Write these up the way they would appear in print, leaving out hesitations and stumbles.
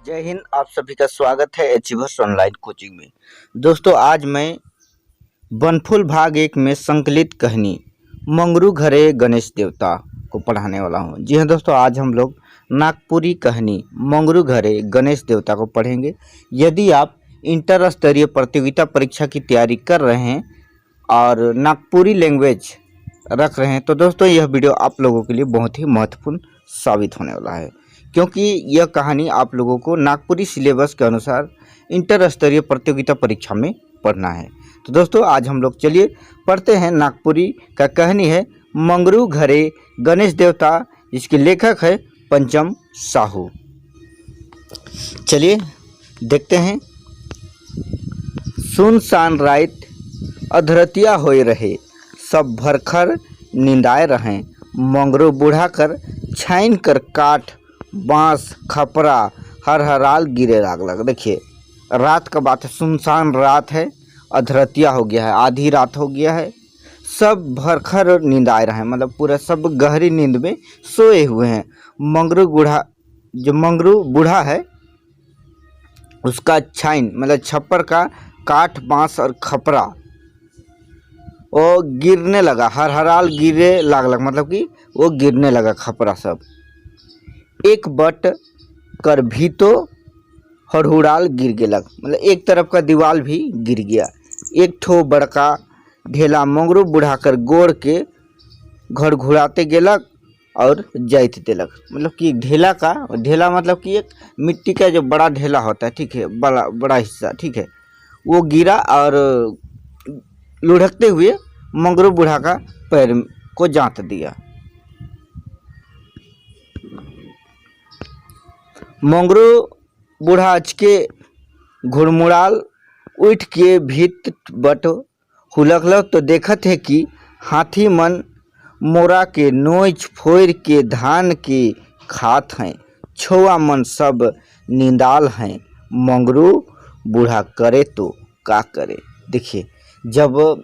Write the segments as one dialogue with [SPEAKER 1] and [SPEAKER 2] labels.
[SPEAKER 1] जय हिंद। आप सभी का स्वागत है अचीवर्स ऑनलाइन कोचिंग में। दोस्तों, आज मैं बनफुल भाग 1 में संकलित कहानी मंगरू घरे गणेश देवता को पढ़ाने वाला हूं। जी हां दोस्तों, आज हम लोग नागपुरी कहानी मंगरू घरे गणेश देवता को पढ़ेंगे। यदि आप इंटर स्तरीय प्रतियोगिता परीक्षा की तैयारी कर रहे हैं और नागपुरी लैंग्वेज रख रहे हैं तो दोस्तों यह वीडियो आप लोगों के लिए बहुत ही महत्वपूर्ण साबित होने वाला है, क्योंकि यह कहानी आप लोगों को नागपुरी सिलेबस के अनुसार इंटर स्तरीय प्रतियोगिता परीक्षा में पढ़ना है। तो दोस्तों आज हम लोग चलिए पढ़ते हैं। नागपुरी का कहानी है मंगरू घरे गणेश देवता, जिसके लेखक है पंचम साहू। चलिए देखते हैं। सुनसान रात अधरतिया होए रहे, सब भरखर निंदाए रहें। मंगरू बूढ़ा कर छाइन कर काठ बांस खपरा हर हराल गिरे लागलक। देखिए रात का बात है, सुनसान रात है, अधरतिया हो गया है, आधी रात हो गया है, सब भरखर नींद आए रहे हैं, मतलब पूरा सब गहरी नींद में सोए हुए हैं। मंगरू बूढ़ा है उसका छाइन मतलब छप्पर का काठ बांस और खपरा वो गिरने लगा, हर हराल गिरे लागलक, मतलब कि वो गिरने लगा खपरा सब। एक बट कर भी तो हड़हुड़ाल गिर गेलक, मतलब एक तरफ का दीवार भी गिर गया। एक ठो बड़का ढेला मंगरू बूढ़ा कर गोड़ के घर घुराते गेलक और जाइत देलक। मतलब कि ढेला मतलब कि एक मिट्टी का जो बड़ा ढेला होता है, ठीक है, बड़ा हिस्सा, ठीक है, वो गिरा और लुढ़कते हुए मंगरू बूढ़ा का पैर को जांत दिया। मंगरू बूढ़ा अचके घुड़मुड़ाल उठ के भीत बट हुलकलक तो देखत है कि हाथी मन मोरा के नोच फोड़ के धान के खात हैं, छुआ मन सब निंदाल हैं। मंगरू बूढ़ा करे तो का करे। देखिए जब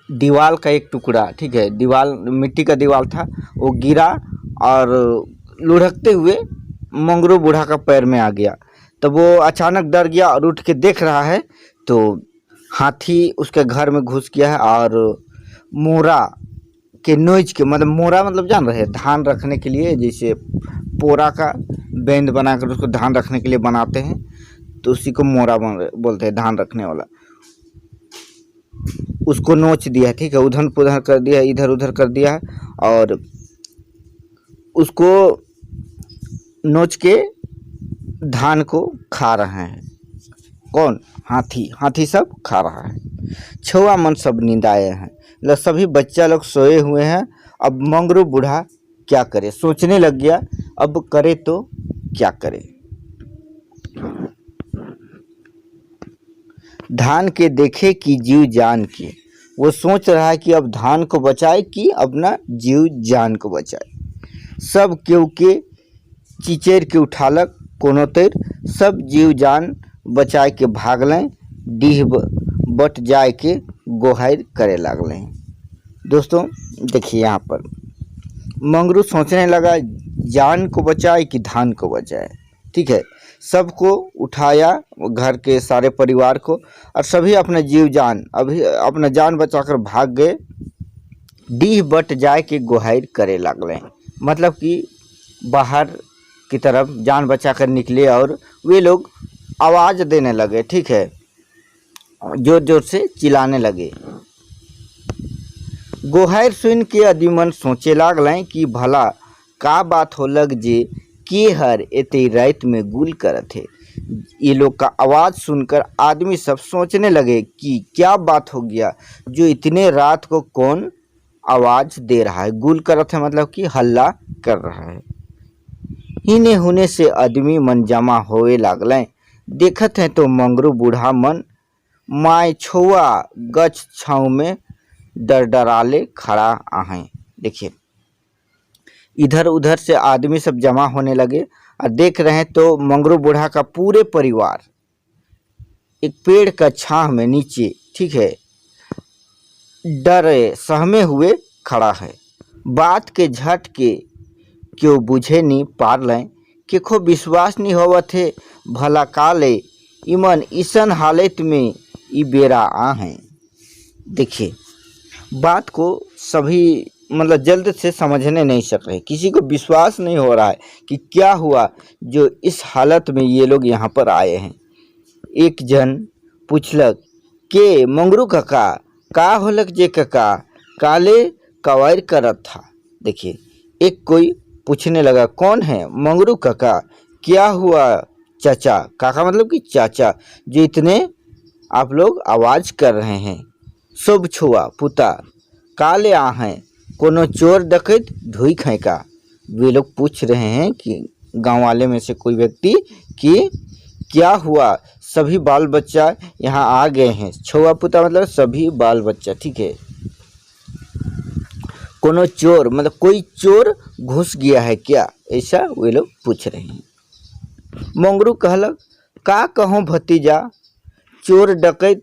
[SPEAKER 1] दीवार का एक टुकड़ा, ठीक है, दीवार मिट्टी का दीवार था, वो गिरा और लुढ़कते हुए मंगरू बूढ़ा का पैर में आ गया। तब वो अचानक डर गया और उठ के देख रहा है तो हाथी उसके घर में घुस गया है और मोरा के नोच के, मतलब मोरा मतलब जान रहे हैं, धान रखने के लिए, जैसे पोरा का बेंद बनाकर उसको धान रखने के लिए बनाते हैं, तो उसी को मोरा बोलते हैं, धान रखने वाला। उसको नोच दिया, ठीक है, उधर पुधर कर दिया, इधर उधर कर दिया है और उसको नोच के धान को खा रहे हैं। कौन? हाथी सब खा रहा है। छुआ मन सब नींदाए हैं, मतलब सभी बच्चा लोग सोए हुए हैं। अब मंगरू बूढ़ा क्या करे, सोचने लग गया, अब करे तो क्या करे। धान के देखे कि जीव जान के, वो सोच रहा है कि अब धान को बचाए कि अपना जीव जान को बचाए। सब केहू के चिचेर के उठालक कोनो तेर, सब जीव जान बचाए के भागलें, डीह बट जाए के गोहार करे लागलें। दोस्तों देखिए यहाँ पर मंगरू सोचने लगा जान को बचाए कि धान को बचाए, ठीक है। सबको उठाया, घर के सारे परिवार को, और सभी अपना जीव जान अपना जान बचाकर भाग गए। डीह बट जाए के गोहार करे लागलें, मतलब कि बाहर की तरफ जान बचाकर निकले और वे लोग आवाज़ देने लगे, ठीक है, जोर जोर से चिल्लाने लगे। गोहार सुन के आदमी सोचे लागलें कि भला का बात हो लग जे के हर एते रात में गुल करत है। ये लोग का आवाज़ सुनकर आदमी सब सोचने लगे कि क्या बात हो गया, जो इतने रात को कौन आवाज़ दे रहा है। गुल करत है मतलब कि हल्ला कर रहा है। हिने हुने से आदमी मन जमा होए लागलें। देखत हैं तो मंगरू बूढ़ा मन माय छुआ गछ छाँव में डराले खड़ा आहें। देखिए इधर उधर से आदमी सब जमा होने लगे और देख रहे हैं तो मंगरू बूढ़ा का पूरे परिवार एक पेड़ का छांव में नीचे, ठीक है, डरे सहमे हुए खड़ा है। बात के झट के क्यों बुझे नहीं पार लें केखो विश्वास नहीं होवत है भला काले इमन इसन हालत में ई बेरा आ हैं। देखिए बात को सभी मतलब जल्द से समझने नहीं सक रहे, किसी को विश्वास नहीं हो रहा है कि क्या हुआ जो इस हालत में ये लोग यहाँ पर आए हैं। एक जन पूछलक के मंगरू काका का होलक जे काका काले कवार करत था। देखिए एक कोई पूछने लगा कौन है मंगरू काका, क्या हुआ चाचा, काका मतलब कि चाचा जो इतने आप लोग आवाज़ कर रहे हैं। शुभ छुआ पुता काले आ हैं कोनो चोर डकैत ढुई खाए का। वे लोग पूछ रहे हैं कि गांव वाले में से कोई व्यक्ति कि क्या हुआ, सभी बाल बच्चा यहाँ आ गए हैं। छुआ पुता मतलब सभी बाल बच्चा, ठीक है। कोनो चोर मतलब कोई चोर घुस गया है क्या, ऐसा वे लोग पूछ रहे हैं। मंगरू कहलक का कहो भतीजा, चोर डकैत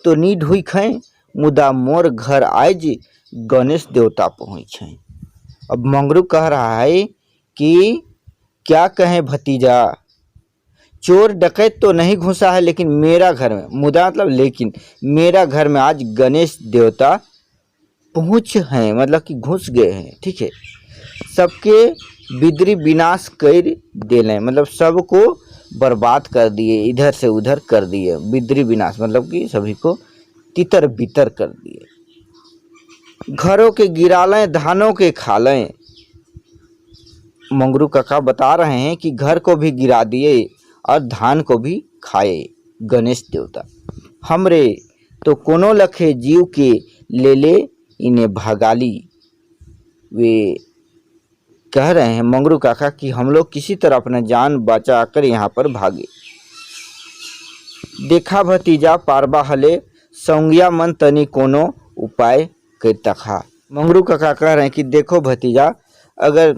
[SPEAKER 1] तो नी ढुई खाए, मुदा मोर घर आज गणेश देवता पहुँचे। अब मंगरू कह रहा है कि क्या कहें भतीजा, चोर डकैत तो नहीं घुसा है लेकिन मेरा घर में, मुदा मतलब लेकिन मेरा घर में आज गणेश देवता पहुँच हैं, मतलब कि घुस गए हैं, ठीक है। सबके बिदरी विनाश कर देले, मतलब सबको बर्बाद कर दिए, इधर से उधर कर दिए। बिदरी विनाश मतलब कि सभी को तितर बितर कर दिए। घरों के गिरा लें, धानों के खा लें। मंगरू काका बता रहे हैं कि घर को भी गिरा दिए और धान को भी खाए गणेश देवता। हमरे तो कोनो लखे जीव के ले ले इन्हें भगाली। वे कह रहे हैं मंगरू काका कि हम लोग किसी तरह अपना जान बचा कर यहाँ पर भागे। देखा भतीजा पारबा हले सौंगिया मन तनी कोनो उपाय करता खा। मंगरू काका कह रहे हैं कि देखो भतीजा, अगर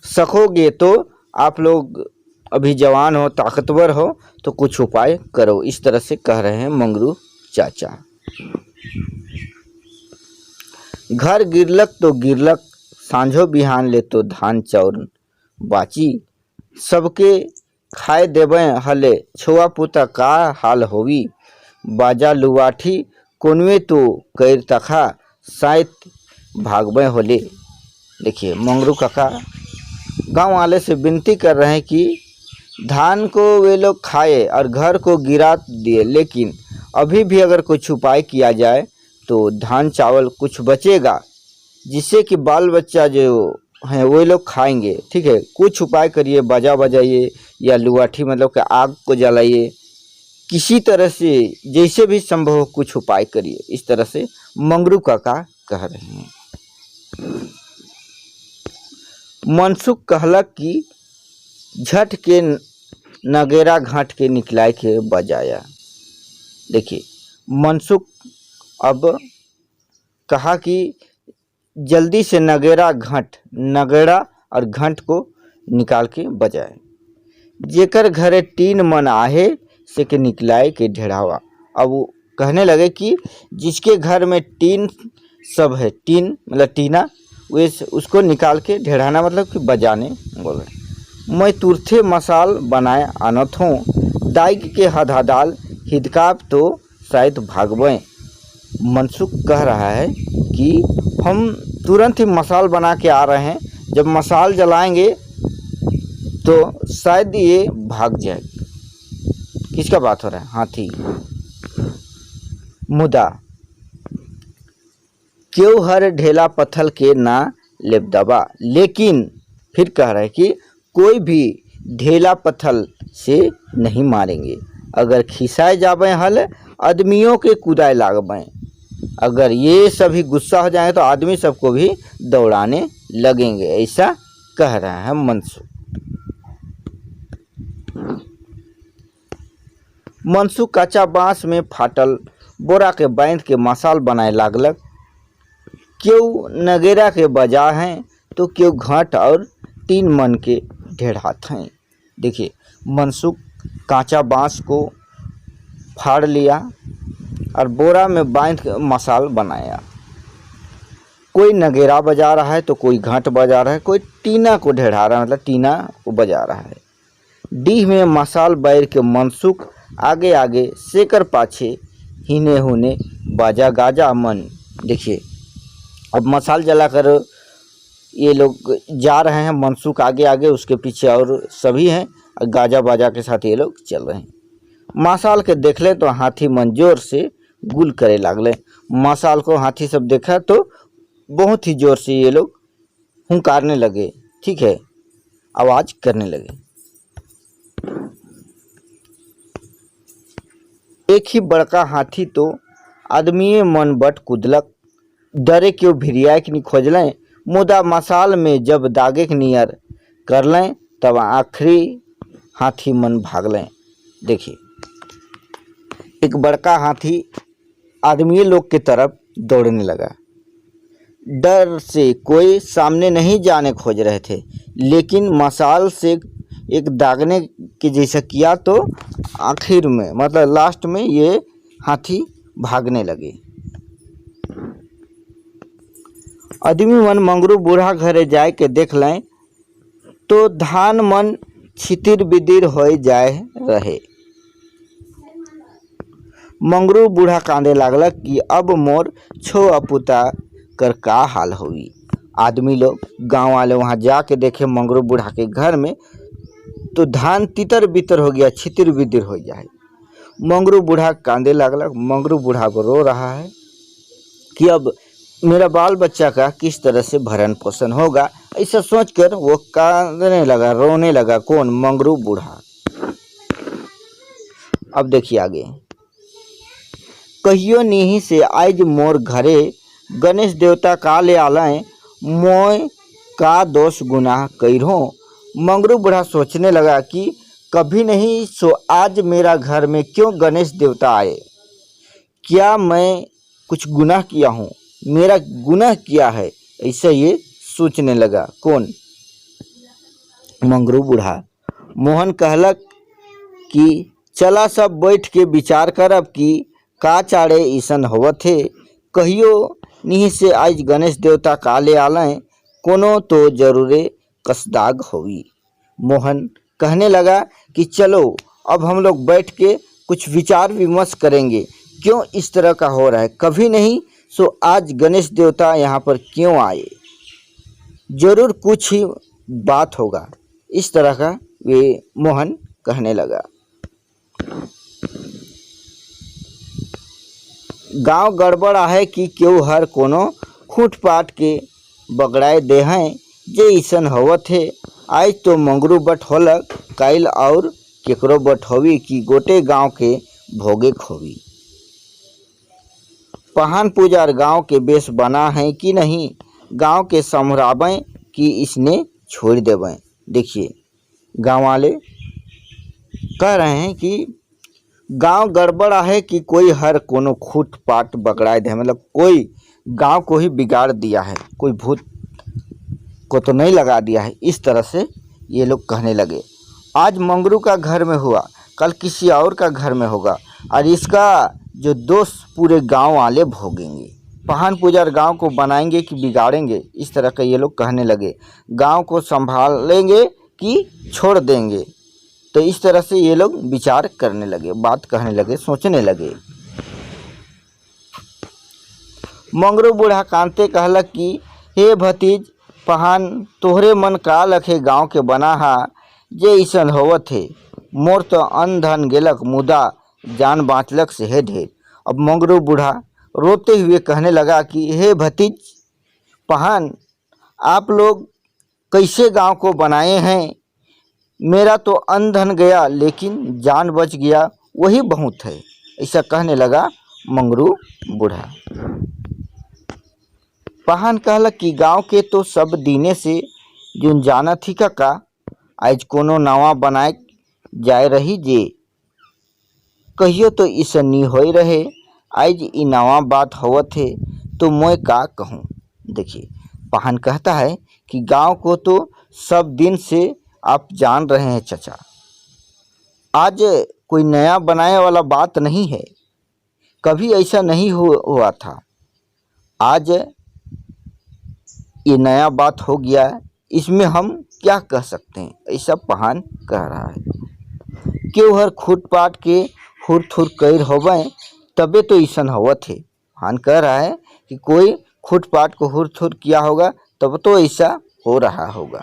[SPEAKER 1] सकोगे तो आप लोग अभी जवान हो, ताकतवर हो, तो कुछ उपाय करो। इस तरह से कह रहे हैं मंगरू चाचा। घर गिरलक तो गिरलक, सांझो बिहान ले तो धान चाउर बाची। सबके खाए देवे हले छुआ पुता का हाल होवी। बाजा लुवाठी कोनवे तो कैर तखा, शायद भागवे होले। देखिए मंगरू काका गांव वाले से विनती कर रहे हैं कि धान को वे लोग खाए और घर को गिरा दिए, लेकिन अभी भी अगर कुछ उपाय किया जाए तो धान चावल कुछ बचेगा, जिससे कि बाल बच्चा जो हैं वो लोग खाएंगे, ठीक है। कुछ उपाय करिए, बाजा बजाइए या लुआठी मतलब कि आग को जलाइए, किसी तरह से जैसे भी संभव हो कुछ उपाय करिए। इस तरह से मंगरू काका कह रहे हैं। मनसुख कहलक कि झट के नगेरा घाट के निकलाए के बजाया। देखिए मनसुख अब कहा कि जल्दी से नगेड़ा और घंट को निकाल के बजाए। जेकर घरे टीन मन आहे से के निकलाए के ढेढ़ावा। अब वो कहने लगे कि जिसके घर में टीन सब है, टीन मतलब टीना, वैसे उसको निकाल के ढेढ़ाना मतलब कि बजाने बोल रहे। मैं तुरथे मसाल बनाए आनत हूँ, दाइग के हदादाल हिदकाब तो शायद भागवें। मनसुख कह रहा है कि हम तुरंत ही मसाल बना के आ रहे हैं, जब मसाल जलाएंगे तो शायद ये भाग जाए। किसका बात हो रहा है? हाथी। मुदा क्यों हर ढेला पत्थल के ना लेबदबा, लेकिन फिर कह रहा है कि कोई भी ढेला पत्थल से नहीं मारेंगे। अगर खिसाए जाबे हल आदमियों के कुदाए लागबे। अगर ये सभी गुस्सा हो जाए तो आदमी सबको भी दौड़ाने लगेंगे, ऐसा कह रहा है मनसुख। मनसुख कच्चा बांस में फाटल बोरा के बांध के मसाल बनाए लागलक। क्यों नगेरा के बजा हैं तो क्यों घाट और तीन मन के ढेढ़ात हैं। देखिए मनसुख कांचा बांस को फाड़ लिया और बोरा में बांध के मसाल बनाया। कोई नगेरा बजा रहा है तो कोई घाट बजा रहा है, कोई टीना को ढेढ़ा रहा है मतलब टीना को बजा रहा है। डीह में मसाल बैर के मनसुख आगे आगे सेकर पाछे हिने हुने बाजा गाजा मन। देखिए अब मसाल जलाकर ये लोग जा रहे हैं, मनसुख आगे आगे, उसके पीछे और सभी हैं, गाजा बाजा के साथ ये लोग चल रहे हैं। मसाल के देखले तो हाथी मन जोर से गुल करे लागले। मसाल को हाथी सब देखा तो बहुत ही जोर से ये लोग हुंकारने लगे, ठीक है, आवाज करने लगे। एक ही बड़का हाथी तो आदमी मन बट कूदलक, डरे क्यों भिरिया के नहीं खोजलें, मुदा मसाल में जब दागे के नियर करलें तब आखिरी हाथी मन भागलें। देखिए एक बड़का हाथी आदमी लोग की तरफ दौड़ने लगा। डर से कोई सामने नहीं जाने खोज रहे थे, लेकिन मसाल से एक दागने के जैसा किया तो आखिर में मतलब लास्ट में ये हाथी भागने लगे। आदमी मन मंगरू बूढ़ा घरे जाए के देख लें तो धान मन छितिर बिदिर हो जाए रहे। मंगरू बूढ़ा कांदे लागलक कि अब मोर छो अपुता कर का हाल होगी। आदमी लोग गांव वाले वहां जाके देखे मंगरू बूढ़ा के घर में तो धान तितर बितर हो गया, छितिर बितिर हो जाए। मंगरू बूढ़ा कांदे लागलक। मंगरू बूढ़ा को रो रहा है कि अब मेरा बाल बच्चा का किस तरह से भरण पोषण होगा, ऐसा सोचकर वो कांदने लगा, रोने लगा। कौन? मंगरू बूढ़ा। अब देखिए आगे, कहियो नहीं से आज मोर घरे गणेश देवता का ले आलाएं, मोय का दोष गुनाह कइरहो। मंगरू बूढ़ा सोचने लगा कि कभी नहीं सो आज मेरा घर में क्यों गणेश देवता आए, क्या मैं कुछ गुनाह किया हूँ, मेरा गुनाह किया है, ऐसा ये सोचने लगा। कौन? मंगरू बूढ़ा। मोहन कहलक कि चला सब बैठ के विचार करब कि का चाड़े ईसन होवत है। कहियो नहीं से आज गणेश देवता काले आलें, कोनो तो जरूरे कसदाग होगी। मोहन कहने लगा कि चलो अब हम लोग बैठ के कुछ विचार विमर्श करेंगे, क्यों इस तरह का हो रहा है, कभी नहीं सो आज गणेश देवता यहाँ पर क्यों आए, जरूर कुछ ही बात होगा। इस तरह का वे मोहन कहने लगा। गांव गड़बड़ आहे कि क्यों हर कोनो खूट पाट के बगड़ाए दे हैं, जे ईसन होवत है। आज तो मंगरू बट होलक, काइल और केकरो बट होवी कि गोटे गांव के भोगे खोवी। पहान पुजार गांव के बेस बना है कि नहीं, गांव के संभरावें कि इसने छोड़ देवें। देखिए गांव वाले कह रहे हैं कि गांव गड़बड़ है कि कोई हर कोनो खूट पाट बगड़ाए दे, मतलब कोई गांव को ही बिगाड़ दिया है, कोई भूत को तो नहीं लगा दिया है। इस तरह से ये लोग कहने लगे। आज मंगरू का घर में हुआ, कल किसी और का घर में होगा, और इसका जो दोष पूरे गांव वाले भोगेंगे। पहान पुजार गांव को बनाएंगे कि बिगाड़ेंगे, इस तरह का ये लोग कहने लगे। गांव को संभालेंगे कि छोड़ देंगे, तो इस तरह से ये लोग विचार करने लगे, बात कहने लगे, सोचने लगे। मंगरू बूढ़ा कांते कहलक कि हे भतीज पहान, तोहरे मन का लखे गांव के बना हा, जे ईसन होवत है। मोर तो अन्न धन गेलक, मुदा जान बाँचलक से है ढेर। अब मंगरू बूढ़ा रोते हुए कहने लगा कि हे भतीज पहान, आप लोग कैसे गांव को बनाए हैं, मेरा तो अन्न धन गया लेकिन जान बच गया, वही बहुत है। ऐसा कहने लगा मंगरू बूढ़ा। पहान कहलक कि गांव के तो सब दीने से जोन जाना थी का, आज कोनो नवा बनाए जाए रही, जे कहियो तो ईसा नी होई रहे, आज ई नवा बात होवत है, तो मैं का कहूँ। देखिए पहान कहता है कि गांव को तो सब दिन से आप जान रहे हैं चचा, आज कोई नया बनाने वाला बात नहीं है, कभी ऐसा नहीं हुआ था, आज ये नया बात हो गया है, इसमें हम क्या कह सकते हैं, ऐसा पहान कह रहा है। केहू हर फुटपाथ के हुर थुर कैर होबे तबे तो ईसन होवत है। हान कह रहा है कि कोई फुटपाथ को हुर थुर किया होगा तब तो ऐसा हो रहा होगा।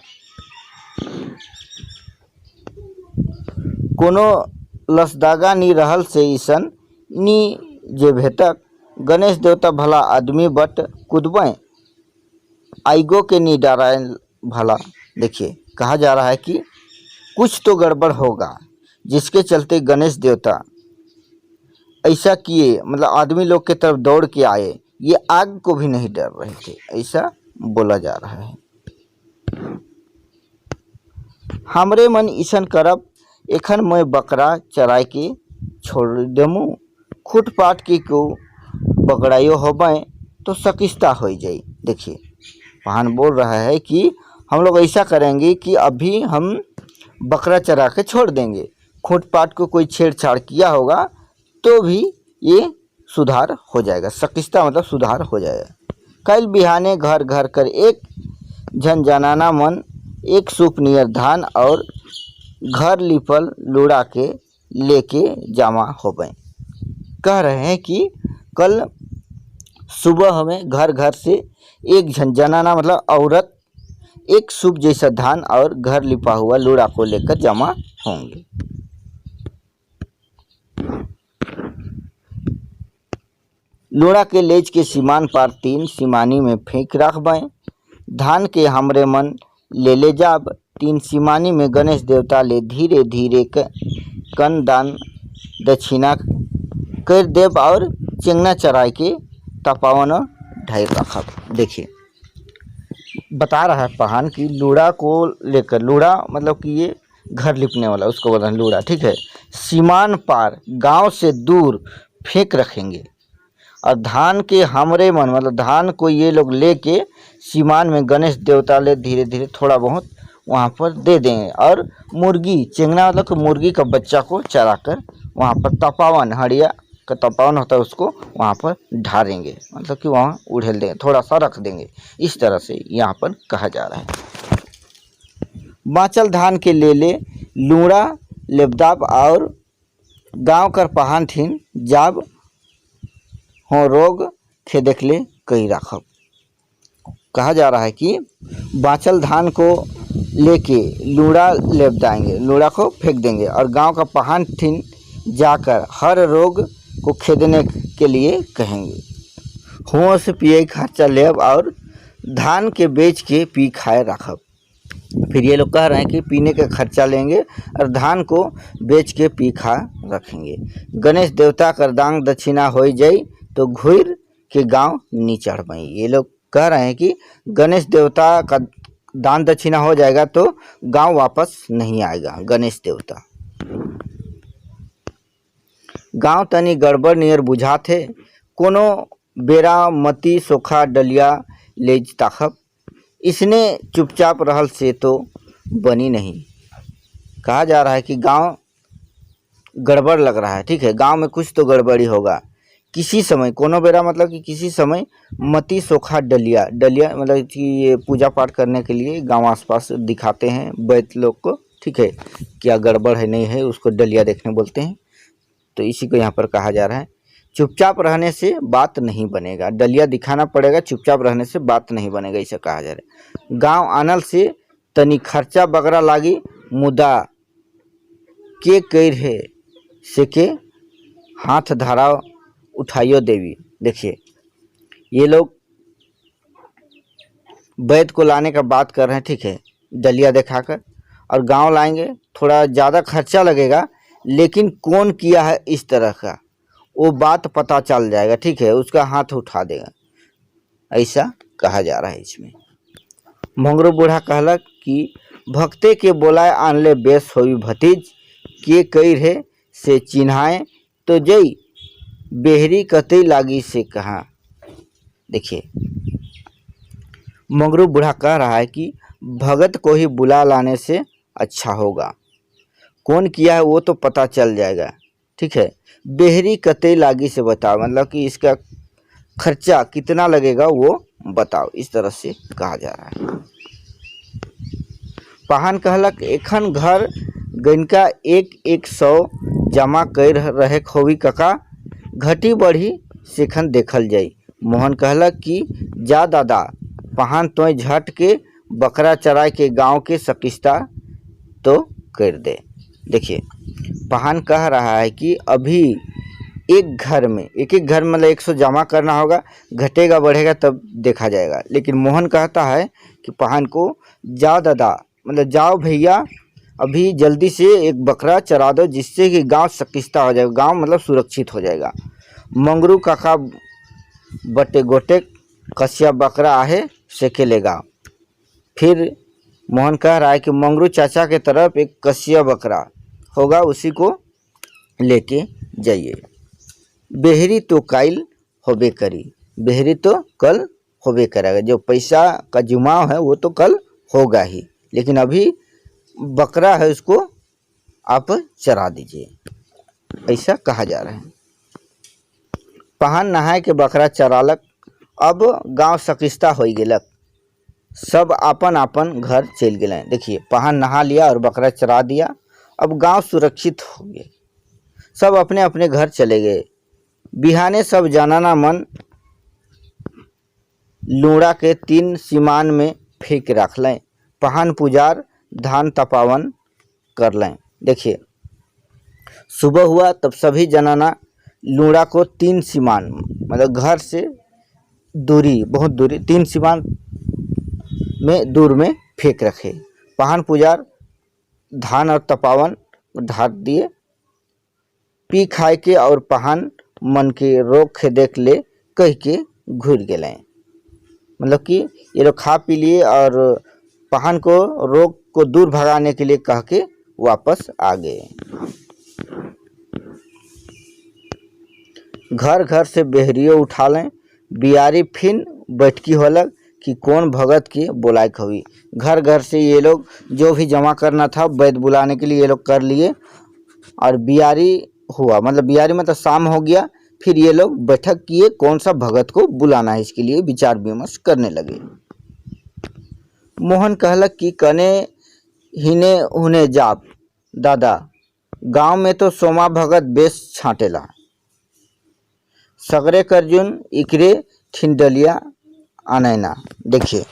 [SPEAKER 1] कोनो लसदागा नी रहल से ईसन नी जे भेटक गणेश देवता भला आदमी बट कुदबे आइगो के नी डराए भला। देखिए कहा जा रहा है कि कुछ तो गड़बड़ होगा जिसके चलते गणेश देवता ऐसा किए, मतलब आदमी लोग के तरफ दौड़ के आए। ये आग को भी नहीं डर रहे थे, ऐसा बोला जा रहा है। हमरे मन ईसन करब एखन मैं बकरा चराय के छोड़ देमू। फुटपाथ के को बकराइयो होबे तो सकिस्ता हो जाई। देखिए वहान बोल रहा है कि हम लोग ऐसा करेंगे कि अभी हम बकरा चरा के छोड़ देंगे, फुटपाथ को कोई छेड़छाड़ किया होगा तो भी ये सुधार हो जाएगा। सकिस्ता मतलब सुधार हो जाएगा। कल बिहाने घर घर कर एक झनझनाना मन एक सूप नियर धान और घर लिपल लूड़ा के लेके जमा होबे। कह रहे हैं कि कल सुबह हमें घर घर से एक झनझनाना मतलब औरत एक सूप जैसा धान और घर लिपा हुआ लूड़ा को लेकर जमा होंगे। लूड़ा के लेज के सीमान पार तीन सीमानी में फेंक रखबे। धान के हमरे मन ले जाब तीन सीमानी में गणेश देवता ले धीरे धीरे कन दान दक्षिणा कर देव और चेंगना चराय के तपावन ढाई रखब। देखिए बता रहा है पहान कि लूड़ा को लेकर, लूड़ा मतलब कि ये घर लिपने वाला उसको बोल रहे हैं लूड़ा, ठीक है। सीमान पार गांव से दूर फेंक रखेंगे और धान के हमरे मन मतलब धान को ये लोग लेके सीमान में गणेश देवता ले धीरे धीरे थोड़ा बहुत वहाँ पर दे देंगे और मुर्गी चेंगना मतलब कि मुर्गी का बच्चा को चरा कर वहाँ पर तपावन हड़िया का तपावन होता है उसको वहाँ पर ढारेंगे, मतलब कि वहाँ उड़ेल देंगे, थोड़ा सा रख देंगे। इस तरह से यहाँ पर कहा जा रहा है। बाँचल धान के ले लूड़ा लेबदाब और गांव कर पहान थीन जाब हो रोग खे देखले कही राखब। कहा जा रहा है कि बाँचल धान को लेके लूड़ा लेबदाएंगे, लूड़ा को फेंक देंगे और गांव का पहान थीन जाकर हर रोग को खेदने के लिए कहेंगे। हुओं से पिए खर्चा लेब और धान के बेच के पी खाए रखब। फिर ये लोग कह रहे हैं कि पीने का खर्चा लेंगे और धान को बेच के पी खा रखेंगे। गणेश देवता कर दान दक्षिणा हो जाई तो घुर के गांव नी चढ़बई। ये लोग कह रहे हैं कि गणेश देवता का दान दक्षिणा हो जाएगा तो गांव वापस नहीं आएगा। गणेश देवता गांव तनी गड़बड़ नियर बुझात है, कोनो बेरा मती सोखा डलिया ले ताकब। इसने चुपचाप रहल से तो बनी नहीं। कहा जा रहा है कि गांव गड़बड़ लग रहा है, ठीक है, गांव में कुछ तो गड़बड़ी होगा। किसी समय कोनो बेरा मतलब कि किसी समय मती सोखा डलिया, डलिया मतलब कि ये पूजा पाठ करने के लिए गांव आसपास दिखाते हैं वैद्य लोग को, ठीक है, क्या गड़बड़ है नहीं है उसको डलिया देखने बोलते हैं। तो इसी को यहाँ पर कहा जा रहा है चुपचाप रहने से बात नहीं बनेगा, डलिया दिखाना पड़ेगा, चुपचाप रहने से बात नहीं बनेगा, ऐसा कहा जा रहा है। गांव आनल से तनी खर्चा बगरा लागी मुदा के कैर है से के हाथ धरा उठाइयो देवी। देखिए ये लोग वैद्य को लाने का बात कर रहे हैं, ठीक है, डलिया दिखाकर, और गांव लाएंगे, थोड़ा ज़्यादा खर्चा लगेगा लेकिन कौन किया है इस तरह का वो बात पता चल जाएगा, ठीक है, उसका हाथ उठा देगा, ऐसा कहा जा रहा है इसमें। मंगरू बूढ़ा कहलक कि भक्ते के बोलाए आनले बेस होई भतीज के कैर है से चिन्हाए तो जई बेहरी कतई लागी से कहा। देखिए मंगरू बूढ़ा कह रहा है कि भगत को ही बुला लाने से अच्छा होगा, कौन किया है वो तो पता चल जाएगा, ठीक है, बेहरी कतई लागी से बताओ, मतलब कि इसका खर्चा कितना लगेगा वो बताओ, इस तरह से कहा जा रहा है। पहान कहलक एखन घर गइनका एक एक 100 जमा कर रहे खोवी कका, घटी बढ़ी सेखन देखल जाई। मोहन कहला कि जा दादा, पहान तोय झट के बकरा चराय के गांव के सकिस्ता तो कर दे। देखिए, पहान कह रहा है कि अभी एक घर में एक घर मतलब 100 जमा करना होगा, घटेगा बढ़ेगा तब देखा जाएगा। लेकिन मोहन कहता है कि पहान को, जा दादा मतलब जाओ भैया, अभी जल्दी से एक बकरा चरा दो जिससे कि गांव सकिस्ता हो जाएगा, गांव मतलब सुरक्षित हो जाएगा। मंगरू काका बटे गोटे कसिया बकरा आहे सेके लेगा। फिर मोहन कह रहा है कि मंगरू चाचा के तरफ एक कसिया बकरा होगा, उसी को लेके जाइए। बेहरी तो काइल होबे करी, बेहरी तो कल होबे करेगा। जो पैसा का जुमाव है वो तो कल होगा ही, लेकिन अभी बकरा है उसको आप चरा दीजिए, ऐसा कहा जा रहा है। पहान नहाय के बकरा चरालक। अब गांव सकिस्ता हो गेलक, सब आपन आपन घर चल गए। देखिए, पहान नहा लिया और बकरा चरा दिया, अब गांव सुरक्षित हो गए, सब अपने अपने घर चले गए। बिहाने सब जनाना मन लूड़ा के 3 सीमान में फेंक रख लें। पहान पुजार धान तपावन कर लें। देखिए, सुबह हुआ तब सभी जनाना लूड़ा को 3 सीमान मतलब घर से दूरी, बहुत दूरी, 3 सीमान में दूर में फेंक रखे। पहान पुजार धान और तपावन ढाट दिए। पी खाए के और पहान मन के रोग के देख ले कह के घुर गए। मतलब कि ये लोग खा पी लिए और पहान को रोग को दूर भगाने के लिए कह के वापस आ गए। घर घर से बेहरियो उठा लें। बियारी फिन बैठकी होलक कि कौन भगत के बोलाए खवी। घर घर से ये लोग जो भी जमा करना था वैद्य बुलाने के लिए ये लोग कर लिए, और बियारी हुआ मतलब बियारी मतलब शाम हो गया। फिर ये लोग बैठक किए कौन सा भगत को बुलाना है, इसके लिए विचार विमर्श करने लगे। मोहन कहलक कि कने हिने हुने जाप दादा, गांव में तो सोमा भगत बेस छाटेला, सगरे करजुन इकरे ठिंडलिया आनैना। देखिए,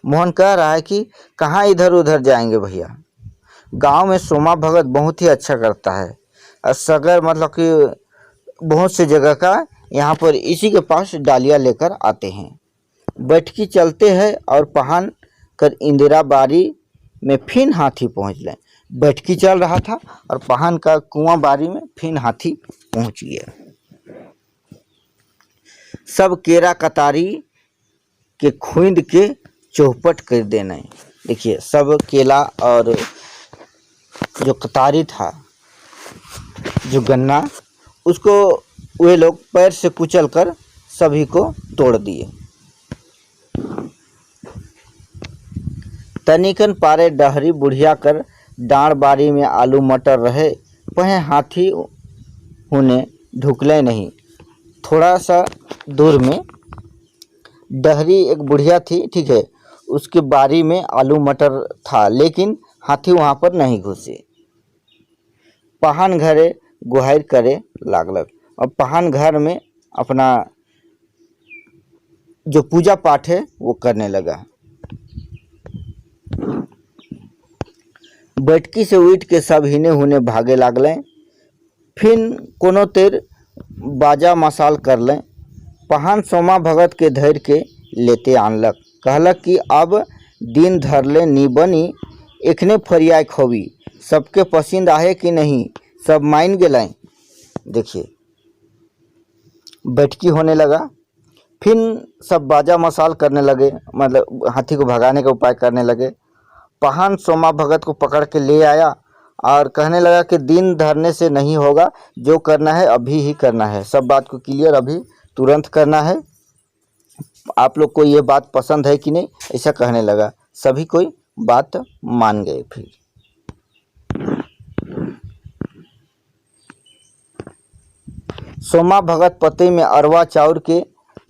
[SPEAKER 1] मोहन कह रहा है कि कहाँ इधर उधर जाएंगे भैया, गांव में सोमा भगत बहुत ही अच्छा करता है, और सगर मतलब कि बहुत से जगह का यहाँ पर इसी के पास डालिया लेकर आते हैं। बैठकी चलते हैं और पहान कर इंदिरा बारी में फिन हाथी पहुँच गए। बैठकी चल रहा था और पहान का कुआं बारी में फिन हाथी पहुँच गया। सब केरा कतारी के खूंद के चौपट कर देना। देखिए, सब केला और जो कतारी था, जो गन्ना, उसको वे लोग पैर से कुचल कर सभी को तोड़ दिए। तनिकन पारे डहरी बुढ़िया कर डांड बारी में आलू मटर रहे, वह हाथी उन्हें ढुकले नहीं। थोड़ा सा दूर में डहरी एक बुढ़िया थी, ठीक है, उसके बारी में आलू मटर था, लेकिन हाथी वहाँ पर नहीं घुसे। पहान घरे गुहार करे लागलक, और पहान घर में अपना जो पूजा पाठ है वो करने लगा। बैठकी से उठ के सब हिने हुने भागे लागलें। फिर कोनो तेर बाजा मसाल कर लें। पहान सोमा भगत के धैर्य के लेते आनलक, कहलक कि अब दिन धरले नी बनी, एखने फरियाय खोवी, सबके पसंद आए कि नहीं, सब मान गए। देखिए, बैठकी होने लगा, फिर सब बाजा मसाल करने लगे, मतलब हाथी को भगाने का उपाय करने लगे। पहान सोमा भगत को पकड़ के ले आया और कहने लगा कि दिन धरने से नहीं होगा, जो करना है अभी ही करना है, सब बात को क्लियर अभी तुरंत करना है। आप लोग को ये बात पसंद है कि नहीं, ऐसा कहने लगा। सभी कोई बात मान गए। फिर सोमा भगत पते में अरवा चाउर के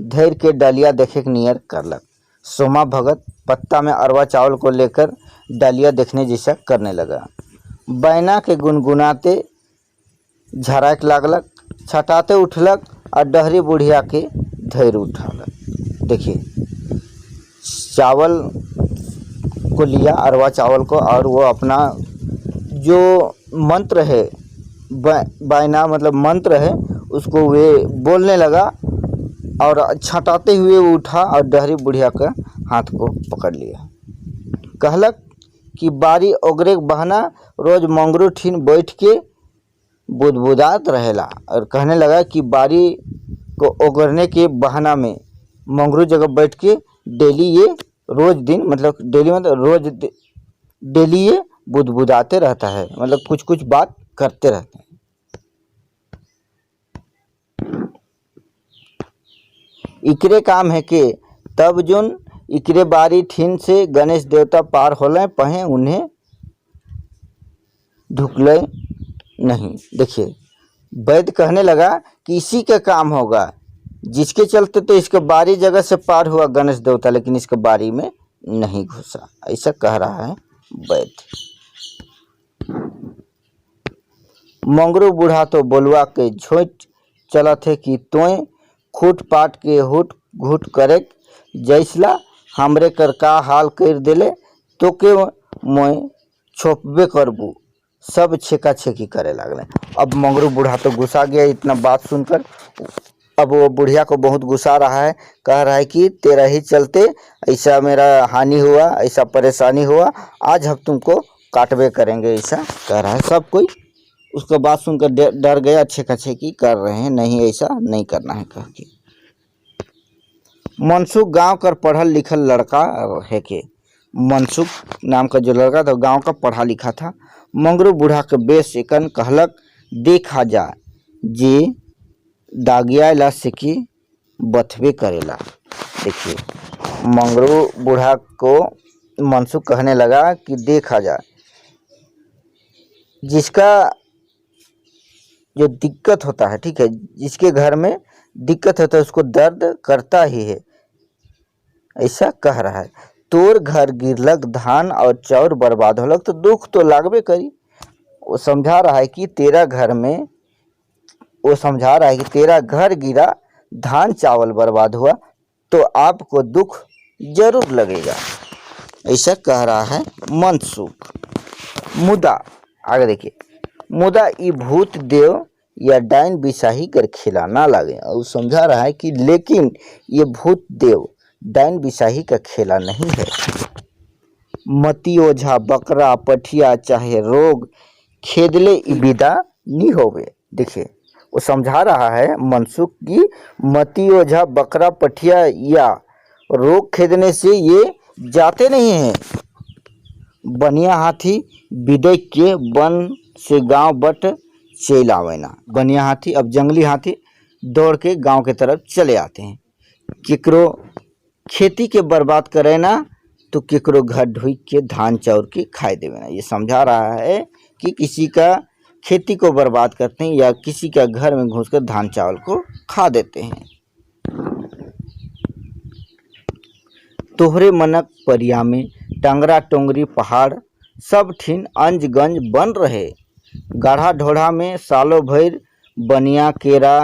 [SPEAKER 1] धैर्य के डलिया देखे के नियर करलक। सोमा भगत पत्ता में अरवा चावल को लेकर डलिया देखने जैसा करने लगा। बैना के गुनगुनाते झरक लागलक, छटाते उठलक और डहरी बुढ़िया के धैर्य उठलक। देखिए, चावल को लिया, अरवा चावल को, और वो अपना जो मंत्र है, बैना मतलब मंत्र है, उसको वे बोलने लगा और छटाते हुए वो उठा और डहरी बुढ़िया का हाथ को पकड़ लिया। कहलक कि बारी ओगरे बहना रोज मंगरू ठीन बैठ के बुदबुदात रहेला, और कहने लगा कि बारी को ओगरने के बहाना में मंगरू जगह बैठ के डेली ये रोज दिन मतलब डेली मतलब रोज डेली ये बुदबुदाते रहता है, मतलब कुछ कुछ बात करते रहते हैं। इकरे काम है कि तब जोन इकरे बारी ठीन से गणेश देवता पार होले पहे उन्हें ढुकले नहीं। देखिए, वैद्य कहने लगा कि इसी का काम होगा, जिसके चलते तो इसके बारी जगह से पार हुआ गणेश देवता, लेकिन इसके बारी में नहीं घुसा, ऐसा कह रहा है वैद्य। मंगरू बूढ़ा तो बोलवा के झोंट चला थे कि तोय खूट पाट के हुट घुट करे जैसला हमरे कर का हाल कर देले, तो के मोय छोपबे करबू, सब छेका छेकी करे लगले। अब मंगरू बूढ़ा तो गुस्सा गया इतना बात सुनकर। अब वो बुढ़िया को बहुत गुस्सा रहा है, कह रहा है कि तेरा ही चलते ऐसा मेरा हानि हुआ, ऐसा परेशानी हुआ, आज हम तुमको काटवे करेंगे, ऐसा कह रहा है। सब कोई उसको बात सुनकर डर गया, छेका छेकी कर रहे हैं, नहीं ऐसा नहीं करना है कह के। मनसुख गांव कर पढ़ल लिखल लड़का है के, मनसुख नाम का जो लड़का था गांव का पढ़ा लिखा था। मंगरू बूढ़ा के बेस एकन कहलक देखा जा जे दागिया ला सिकी बथवे करेला। देखिए, मंगरू बूढ़ा को मनसुख कहने लगा कि देखा जा, जिसका जो दिक्कत होता है, ठीक है, जिसके घर में दिक्कत होता है उसको दर्द करता ही है, ऐसा कह रहा है। तोर घर गिरलक, धान और चाउर बर्बाद होलक तो दुख तो लागबे करी। वो समझा रहा है कि तेरा घर में, वो समझा रहा है कि तेरा घर गिरा, धान चावल बर्बाद हुआ तो आपको दुख जरूर लगेगा, ऐसा कह रहा है मनसुख। मुदा आगे देखिए, मुदा ई भूत देव या डाइन बिसाही कर खेला ना लगे। और समझा रहा है कि लेकिन ये भूत देव डाइन बिसाही का खेला नहीं है। मती ओझा बकरा पठिया चाहे रोग खेदले विदा नहीं होवे। देखिए, वो समझा रहा है मनसुख की मती ओझा बकरा पठिया या रोग खेदने से ये जाते नहीं हैं। बनिया हाथी विदेक के वन से गांव बट चल आवेना। बनिया हाथी अब जंगली हाथी दौड़ के गांव के तरफ चले आते हैं। केकरो खेती के बर्बाद करे ना तो केकरो घर ढुक के धान चाउर के खाए देवे ना। ये समझा रहा है कि किसी का खेती को बर्बाद करते हैं या किसी का घर में घुसकर धान चावल को खा देते हैं। तोहरे मनक परिया में टंगरा टोंगरी पहाड़ सब ठीन अंज गंज बन रहे। गाढ़ा ढोढ़ा में सालों भर बनिया केरा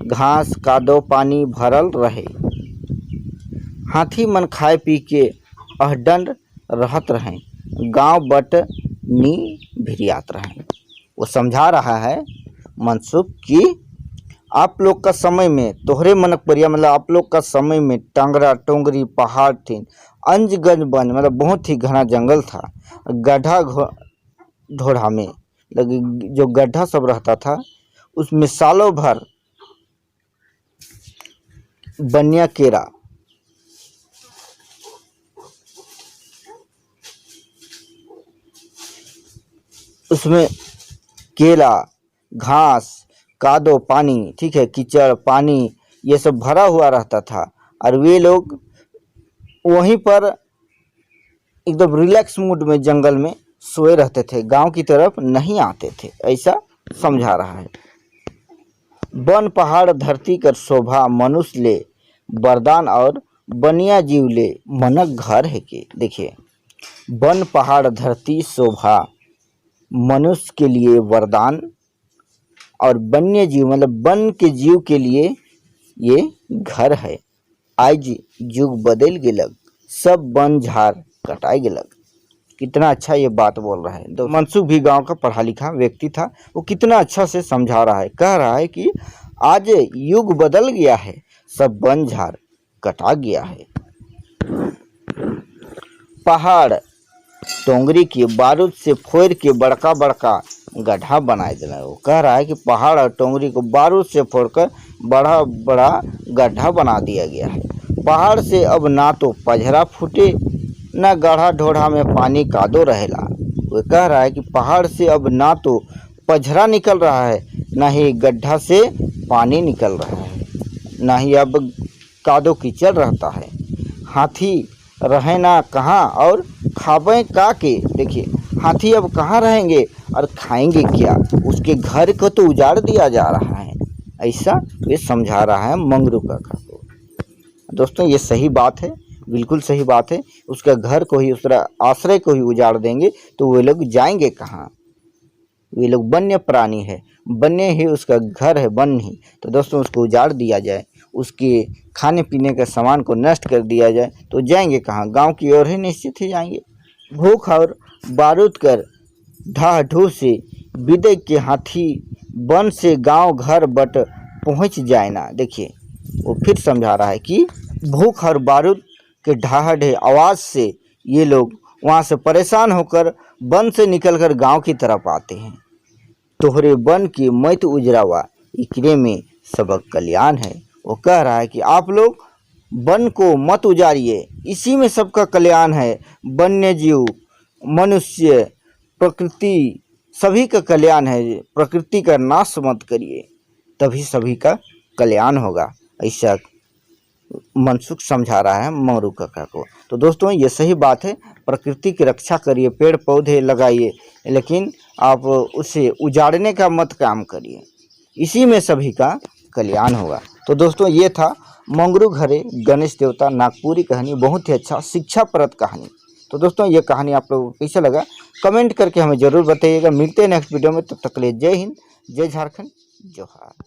[SPEAKER 1] घास कादो पानी भरल रहे। हाथी मन खाए पी के अहडंड रहत रहें, गांव बट नी भिरियात रहें। वो समझा रहा है मनसुख कि आप लोग का समय में, तोहरे मनक परिया मतलब आप लोग का समय में टांगरा टोंगरी पहाड़ थी, अंजगंज बन मतलब बहुत ही घना जंगल था। गड्ढा ढोढ़ा में जो गड्ढा सब रहता था उसमें सालों भर बनिया केरा उसमें केला घास कादो पानी, ठीक है, कीचड़ पानी ये सब भरा हुआ रहता था। और वे लोग वहीं पर एकदम रिलैक्स मूड में जंगल में सोए रहते थे, गांव की तरफ नहीं आते थे, ऐसा समझा रहा है। वन पहाड़ धरती कर शोभा मनुष्य ले वरदान और बनिया जीव ले मनक घर है के। देखिए, वन पहाड़ धरती शोभा मनुष्य के लिए वरदान और वन्य जीव मतलब वन के जीव के लिए ये घर है। आज युग बदल गेलक, सब वन झाड़ कटाई गेलक। कितना अच्छा ये बात बोल रहा है। तो मनसुख भी गांव का पढ़ा लिखा व्यक्ति था, वो कितना अच्छा से समझा रहा है, कह रहा है कि आज युग बदल गया है, सब वन झाड़ कटा गया है। पहाड़ टोंगरी के बारूद से फोड़ के बड़का बड़का गड्ढा बनाए दिला। वो कह रहा है कि पहाड़ और टोंगरी को बारूद से फोड़कर बड़ा बड़ा गड्ढा बना दिया गया है। पहाड़ से अब ना तो पजरा फूटे न गड्ढा ढोढ़ा में पानी कादो रहेला। वो कह रहा है कि पहाड़ से अब ना तो पजरा निकल रहा है, ना ही गड्ढा से पानी निकल रहा है, ना ही अब कादो कीचड़ रहता है। हाथी रहे ना कहाँ और खावे का के। देखिए हाथी अब कहाँ रहेंगे और खाएंगे क्या, उसके घर को तो उजाड़ दिया जा रहा है। ऐसा ये समझा रहा है मंगरू काका को। दोस्तों ये सही बात है, बिल्कुल सही बात है। उसका घर को ही, उसका आश्रय को ही उजाड़ देंगे तो वे लोग जाएंगे कहाँ। वे लोग वन्य प्राणी है, वन्य ही उसका घर है, वन ही। तो दोस्तों उसको उजाड़ दिया जाए, उसके खाने पीने के सामान को नष्ट कर दिया जाए तो जाएंगे कहाँ, गांव की ओर ही निश्चित ही जाएंगे। भूख और बारूद कर ढाह ढूह से विदय के हाथी वन से गांव घर बट पहुंच जाए ना। देखिए वो फिर समझा रहा है कि भूख और बारूद के ढाहढे आवाज़ से ये लोग वहाँ से परेशान होकर वन से निकलकर गांव की तरफ आते हैं। तोहरे वन की मत उजरावा इकरे में सबक कल्याण है। वो कह रहा है कि आप लोग वन को मत उजाड़िए, इसी में सबका कल्याण है। वन्य जीव, मनुष्य, प्रकृति सभी का कल्याण है। प्रकृति का नाश मत करिए, तभी सभी का कल्याण होगा। ऐसा मनसुख समझा रहा है मंगरू काका को। तो दोस्तों ये सही बात है, प्रकृति की रक्षा करिए, पेड़ पौधे लगाइए, लेकिन आप उसे उजाड़ने का मत काम करिए, इसी में सभी का कल्याण होगा। तो दोस्तों ये था मंगरू घरे गणेश देवता नागपुरी कहानी, बहुत ही अच्छा शिक्षाप्रद कहानी। तो दोस्तों ये कहानी आप लोगों को कैसा लगा कमेंट करके हमें ज़रूर बताइएगा। मिलते हैं नेक्स्ट वीडियो में, तब तक के लिए जय हिंद, जय झारखंड, जोहार।